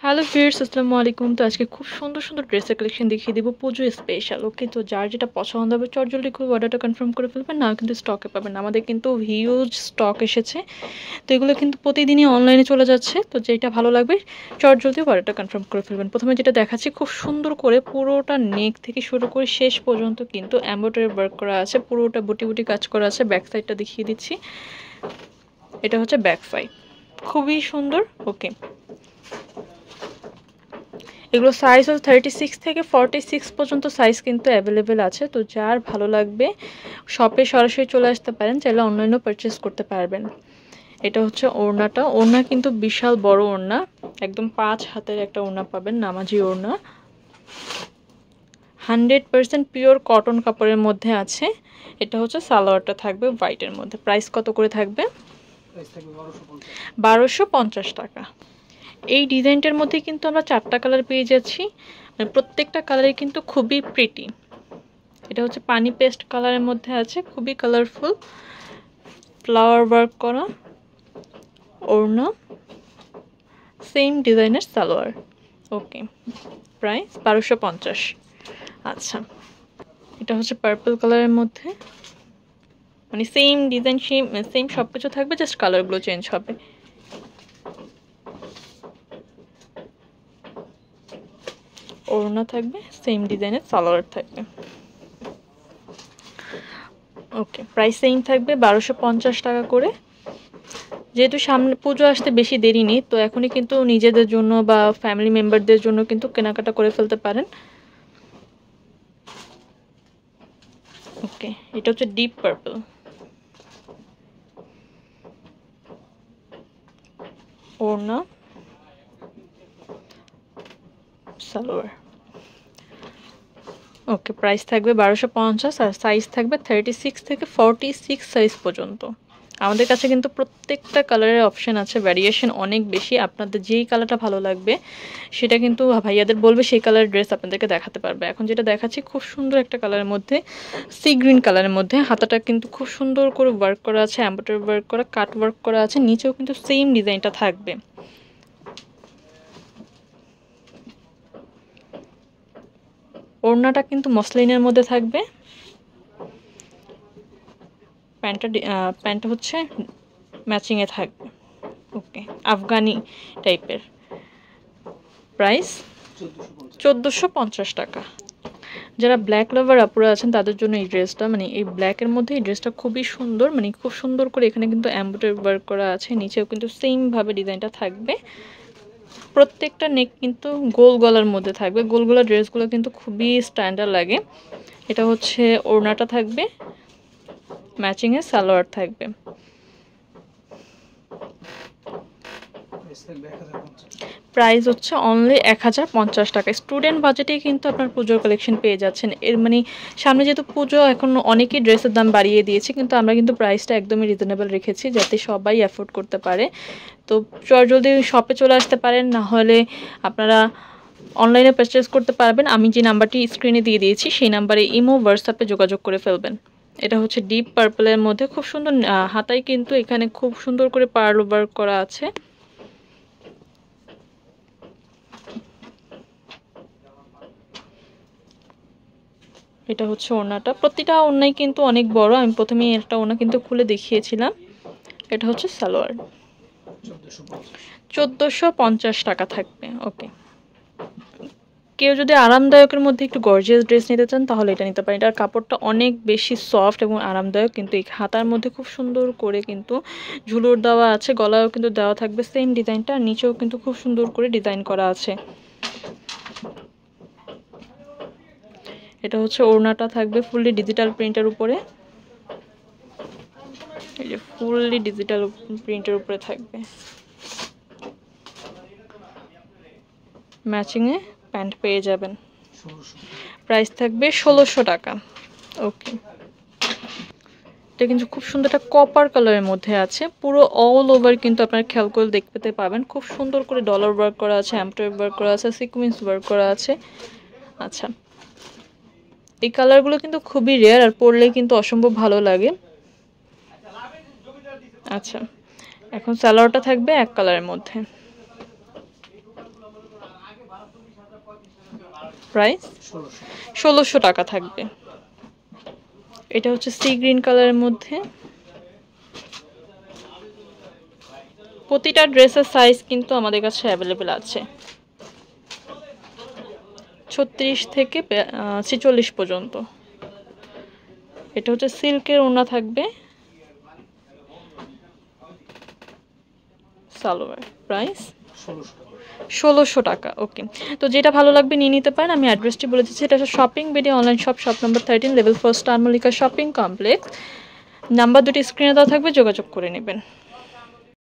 Hello viewers, আসসালামু আলাইকুম। তো আজকে খুব সুন্দর সুন্দর ড্রেসের কালেকশন দেখিয়ে দেবো পুজো স্পেশাল। ওকে, তো যার যেটা পছন্দ হবে চটজলদি করে অর্ডারটা কনফার্ম করে ফেলবেন, না কিন্তু স্টকে পাবেন। আমাদের কিন্তু হিউজ স্টক এসেছে, তো এগুলো কিন্তু প্রতিদিনই অনলাইনে চলে যাচ্ছে। তো যেটা ভালো লাগবে চটজলদি অর্ডারটা কনফার্ম করে ফেলবেন। প্রথমে যেটা দেখাচ্ছি, খুব সুন্দর করে পুরোটা নেক থেকে শুরু করে শেষ পর্যন্ত কিন্তু এমব্রয়ডারি ওয়ার্ক করা আছে, পুরোটা বুটি বুটি কাজ করা আছে। ব্যাক সাইডটা দেখিয়ে দিচ্ছি, এটা হচ্ছে ব্যাক সাইড, খুবই সুন্দর। ওকে, এগুলো সাইজ হচ্ছে 36 থেকে 46 পর্যন্ত সাইজ কিন্তু অ্যাভেলেবেল আছে। তো যার ভালো লাগবে শপে সরাসরি চলে আসতে পারেন, চাইলে অনলাইনেও পারচেস করতে পারবেন। এটা হচ্ছে ওড়নাটা, ওড়না কিন্তু বিশাল বড় ওড়না, একদম 5 হাতের একটা ওড়না পাবেন, নামাজি ওড়না। 100% পিওর কটন কাপড়ের মধ্যে আছে। এটা হচ্ছে সালোয়ারটা থাকবে হোয়াইটের মধ্যে। প্রাইস কত করে থাকবে? 1250 টাকা। এই ডিজাইনটার মধ্যে কিন্তু আমরা 4টা কালার পেয়ে যাচ্ছি, মানে প্রত্যেকটা কালারই কিন্তু খুবই প্রিটি। এটা হচ্ছে পানি পেস্ট কালারের মধ্যে আছে, খুবই কালারফুল, ফ্লাওয়ার ওয়ার্ক করা ওড়না, সেম ডিজাইনের সালোয়ার। ওকে, প্রাইস 1250। আচ্ছা, এটা হচ্ছে পার্পল কালারের মধ্যে, মানে সেম ডিজাইন সেম সব কিছু থাকবে, জাস্ট কালারগুলো চেঞ্জ হবে। ওড়না থাকবে, সেম ডিজাইনের সালোয়ার থাকবে। ওকে, প্রাইস সেম থাকবে 1250 টাকা করে। যেহেতু সামনে পুজো আসতে বেশি দেরি নেই, তো এখনই কিন্তু নিজেদের জন্য বা ফ্যামিলি মেম্বারদের জন্য কিন্তু কেনাকাটা করে ফেলতে পারেন। ওকে, এটা হচ্ছে ডিপ পার্পল, ওড়না, সালোয়ার। ওকে, প্রাইস থাকবে 1250 আর সাইজ থাকবে 36 থেকে 46 সাইজ পর্যন্ত। আমাদের কাছে কিন্তু প্রত্যেকটা কালারের অপশন আছে, ভ্যারিয়েশন অনেক বেশি। আপনাদের যেই কালারটা ভালো লাগবে সেটা কিন্তু ভাইয়াদের বলবে, সেই কালারের ড্রেস আপনাদেরকে দেখাতে পারবে। এখন যেটা দেখাচ্ছি খুব সুন্দর একটা কালারের মধ্যে, সি গ্রিন কালারের মধ্যে, হাতাটা কিন্তু খুব সুন্দর করে ওয়ার্ক করা আছে, এমব্রয়ডারি ওয়ার্ক করা, কাট ওয়ার্ক করা আছে, নিচেও কিন্তু সেম ডিজাইনটা থাকবে। ওড়নাটা কিন্তু মসলিনের মধ্যে থাকবে। প্যান্টটা হচ্ছে ম্যাচিংয়ে থাকবে। ওকে, আফগানি টাইপের। প্রাইস 1450 টাকা। যারা ব্ল্যাক লাভার আপুরা আছেন তাদের জন্য এই ড্রেসটা, মানে এই ব্ল্যাকের মধ্যে এই ড্রেসটা খুবই সুন্দর, মানে খুব সুন্দর করে এখানে কিন্তু এমব্রয়ডারি ওয়ার্ক করা আছে, নিচেও কিন্তু সেমভাবে ডিজাইনটা থাকবে। প্রত্যেকটা নেক কিন্তু গোল গলার মধ্যে থাকবে, গোল গলা ড্রেসগুলো কিন্তু খুবই স্ট্যান্ডার্ড লাগে। এটা হচ্ছে ওড়নাটা থাকবে, ম্যাচিংয়ে সালোয়ার থাকবে। প্রাইস হচ্ছে অনলি 1050 টাকা। স্টুডেন্ট বাজেটেই কিন্তু আপনার পুজোর কালেকশন পেয়ে যাচ্ছেন। এর মানে সামনে যেহেতু পুজো, এখন অনেকেই ড্রেসের দাম বাড়িয়ে দিয়েছে, কিন্তু আমরা কিন্তু প্রাইসটা একদমই রিজনেবল রেখেছি যাতে সবাই অ্যাফোর্ড করতে পারে। তো যদি শপে চলে আসতে পারেন, না হলে আপনারা অনলাইনে পারচেস করতে পারবেন। আমি যে নাম্বারটি স্ক্রিনে দিয়ে দিয়েছি সেই নাম্বারে ইমো হোয়াটসঅ্যাপে যোগাযোগ করে ফেলবেন। এটা হচ্ছে ডিপ পার্পলের মধ্যে, খুব সুন্দর হাতায় কিন্তু এখানে খুব সুন্দর করে পার্ল ওয়ার্ক করা আছে। এটা হচ্ছে ওড়নাটা, প্রতিটা ওড়নাই কিন্তু অনেক বড়। আমি প্রথমেই একটা ওড়না কিন্তু খুলে দেখিয়েছিলাম। এটা হচ্ছে সালোয়ার, 1450 টাকা থাকবে। ওকে, কেউ যদি আরামদায়কের মধ্যে একটু গর্জিয়াস ড্রেস নিতে চান তাহলে এটা নিতে পারেন। এটার কাপড়টা অনেক বেশি সফট এবং আরামদায়ক, কিন্তু এই হাতার মধ্যে খুব সুন্দর করে কিন্তু ঝুলুর দেওয়া আছে, গলায়ও কিন্তু দেওয়া থাকবে সেম ডিজাইনটা, নিচেও কিন্তু খুব সুন্দর করে ডিজাইন করা আছে। এটা হচ্ছে ওড়নাটা থাকবে ফুললি ডিজিটাল প্রিন্টের উপরে, এই যে ফুললি ডিজিটাল প্রিন্টের উপরে থাকবে, ম্যাচিংয়ে প্যান্ট পেয়ে যাবেন। প্রাইস থাকবে 1600 টাকা। ওকে, এটা কিন্তু খুব সুন্দর একটা কপার কালারের মধ্যে আছে, পুরো অল ওভার কিন্তু আপনার খেয়াল করে দেখতে পাবেন খুব সুন্দর করে ডলার ওয়ার্ক করা আছে, এমব্রয়ডারি ওয়ার্ক করা আছে, সিকোয়েন্স ওয়ার্ক করা আছে। আচ্ছা, এই কালারগুলো কিন্তু খুবই রেয়ার আর পরলে কিন্তু অসম্ভব ভালো লাগে। আচ্ছা, এখন সালোয়ারটা থাকবে এক কালারের মধ্যে, প্রাইস 1600 টাকা থাকবে। এটা হচ্ছে সি গ্রিন কালারের মধ্যে। প্রতিটা ড্রেসের সাইজ কিন্তু আমাদের কাছে অ্যাভেলেবেল আছে, 36 থেকে 46 পর্যন্ত। এটা হচ্ছে সিল্কের ওড়না থাকবে, সালোয়ার। প্রাইস 1600 টাকা। ওকে, তো যেটা ভালো লাগবে নিয়ে নিতে পারেন। আমি অ্যাড্রেসটি বলে দিচ্ছি, এটা হচ্ছে shopping BD online shop, shop number 13, level 1, star Mallika shopping complex. Number দুটি স্ক্রিনে দেওয়া থাকবে, যোগাযোগ করে নেবেন।